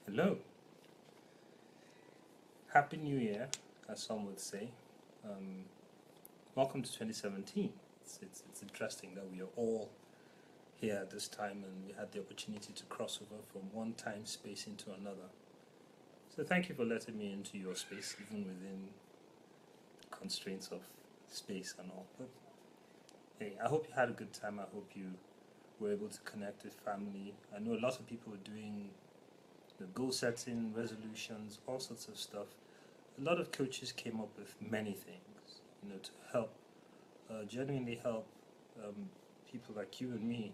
Hello. Happy New Year, as some would say. Um, Welcome to 2017. It's interesting that we are all here at this time and we had the opportunity to cross over from one time space into another. So thank you for letting me into your space, even within constraints of space and all. But hey, I hope you had a good time. I hope you were able to connect with family. I know a lot of people were doing the goal setting, resolutions, all sorts of stuff. A lot of coaches came up with many things, to help, genuinely help um, people like you and me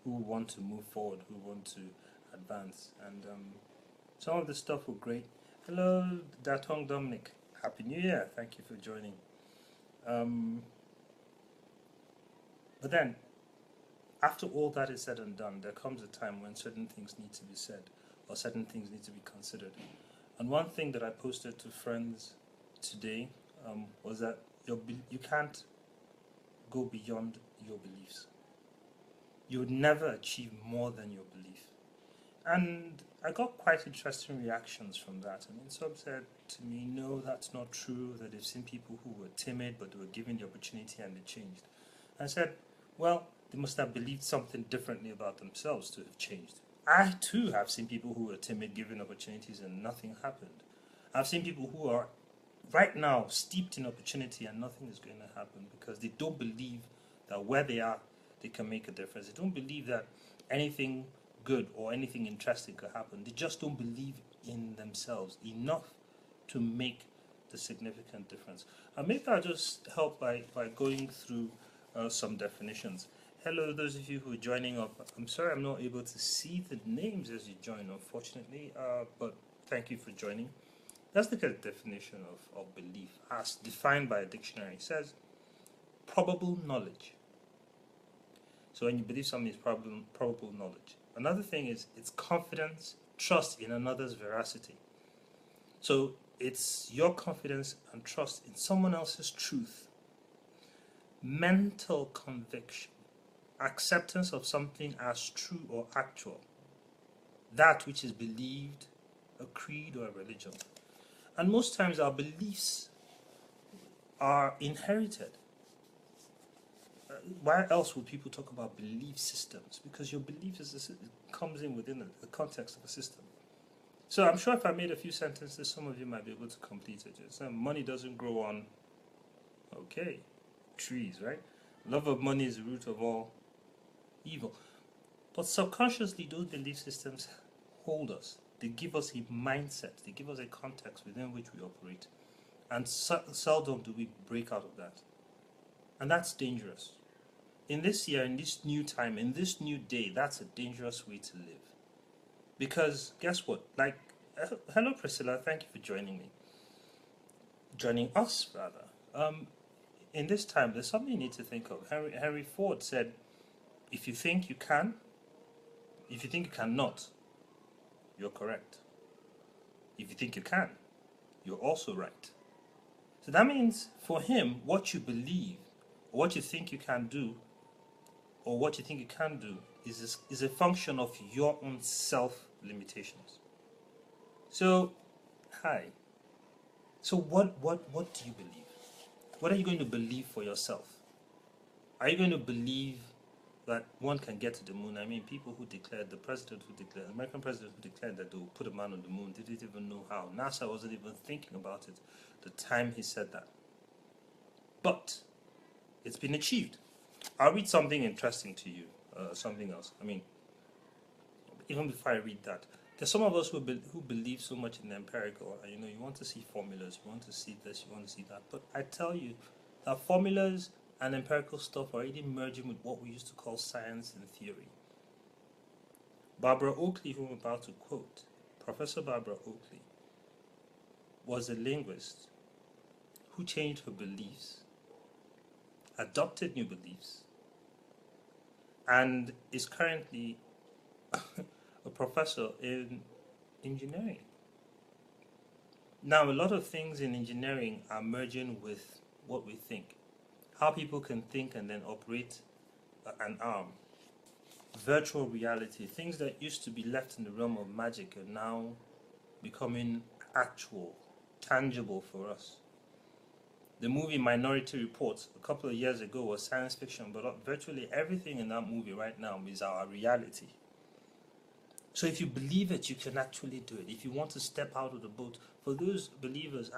who want to move forward, who want to advance. And some of the stuff were great. Hello, Datong Dominic. Happy New Year. Thank you for joining. Um, but then, after all that is said and done, there comes a time when certain things need to be said or certain things need to be considered. And one thing that I posted to friends today was that you can't go beyond your beliefs. You would never achieve more than your belief. And I got quite interesting reactions from that. I mean, some said to me, no, that's not true, that they've seen people who were timid but they were given the opportunity and they changed. I said, well, they must have believed something differently about themselves to have changed. I too have seen people who were timid given opportunities and nothing happened. I've seen people who are right now steeped in opportunity and nothing is going to happen because they don't believe that where they are, they can make a difference. They don't believe that anything good or anything interesting could happen. They just don't believe in themselves enough to make the significant difference. And maybe I'll just help by going through some definitions. Hello, those of you who are joining up. I'm sorry I'm not able to see the names as you join, unfortunately, but thank you for joining. Let's look at the definition of belief as defined by a dictionary. It says probable knowledge. So when you believe something is probable knowledge. Another thing is it's confidence, trust in another's veracity. So it's your confidence and trust in someone else's truth. Mental conviction, acceptance of something as true or actual. That which is believed, a creed or a religion. And most times our beliefs are inherited. Why else would people talk about belief systems? Because your belief comes in within the context of a system. So I'm sure if I made a few sentences, some of you might be able to complete it. Money doesn't grow on, trees, right? Love of money is the root of all evil. But subconsciously, those belief systems hold us. They give us a mindset. They give us a context within which we operate. And seldom do we break out of that. And that's dangerous. In this year, in this new time, in this new day, that's a dangerous way to live. Because guess what? Hello Priscilla, thank you for joining me. Joining us, rather. In this time, there's something you need to think of. Henry Ford said, if you think you can, if you think you cannot, you're correct. If you think you can, you're also right. So that means for him, what you believe, or what you think you can do, or what you think you can do, is a function of your own self-limitations. So, hi. So what do you believe? What are you going to believe for yourself? Are you going to believe that one can get to the moon? I mean, people who declared, the American president who declared that they will put a man on the moon, didn't even know how. NASA wasn't even thinking about it the time he said that. But it's been achieved. I'll read something interesting to you, something else. I mean, even before I read that, there's some of us who believe so much in the empirical, and you want to see formulas, you want to see this, you want to see that. But I tell you that formulas and empirical stuff are already merging with what we used to call science and theory. Barbara Oakley, who I'm about to quote, Professor Barbara Oakley, was a linguist who changed her beliefs, adopted new beliefs, and is currently a professor in engineering. Now, a lot of things in engineering are merging with what we think. How people can think and then operate an arm. Virtual reality, things that used to be left in the realm of magic are now becoming actual, tangible for us. The movie Minority Report a couple of years ago was science fiction, but virtually everything in that movie right now is our reality. So if you believe it, you can actually do it. If you want to step out of the boat, for those believers,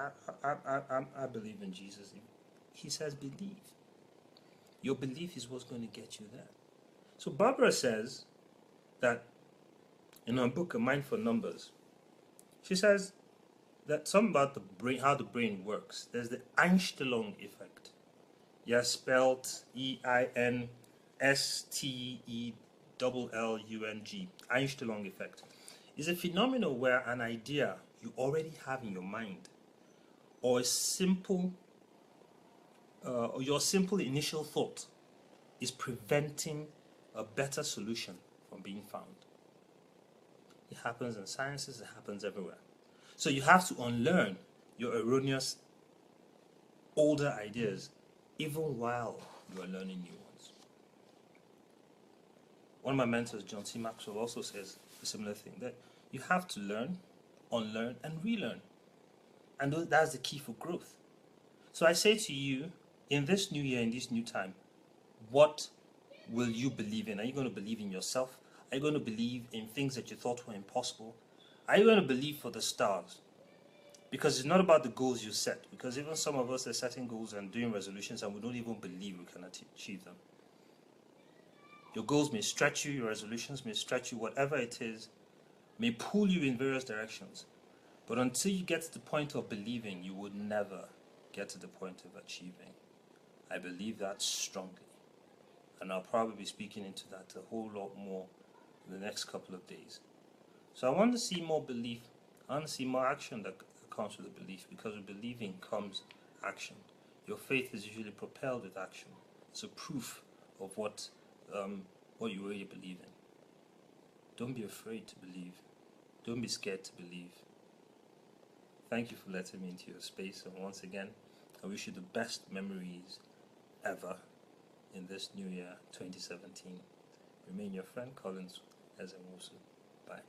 I believe in Jesus. He says believe. Your belief is what's going to get you there. So Barbara says that in her book, A Mind for Numbers, she says that something about the brain, how the brain works. There's the Einstellung effect. Yeah, spelled EINSTELLUNG. Einstellung effect is a phenomenon where an idea you already have in your mind, or a simple, or your simple initial thought, is preventing a better solution from being found. It happens in sciences, it happens everywhere. So you have to unlearn your erroneous older ideas even while you are learning new ones. One of my mentors, John C. Maxwell, also says a similar thing, that you have to learn, unlearn, and relearn. And that's the key for growth. So I say to you, in this new year, in this new time, what will you believe in? Are you going to believe in yourself? Are you going to believe in things that you thought were impossible? Are you going to believe for the stars? Because it's not about the goals you set. Because even some of us are setting goals and doing resolutions and we don't even believe we can achieve them. Your goals may stretch you, your resolutions may stretch you, whatever it is, may pull you in various directions. But until you get to the point of believing, you would never get to the point of achieving. I believe that strongly. And I'll probably be speaking into that a whole lot more in the next couple of days. So I want to see more belief. I want to see more action that comes with the belief, because with believing comes action. Your faith is usually propelled with action. It's a proof of what you really believe in. Don't be afraid to believe. Don't be scared to believe. Thank you for letting me into your space. And once again, I wish you the best memories ever in this new year, 2017. Remain your friend, Collins Ezemosu. Bye.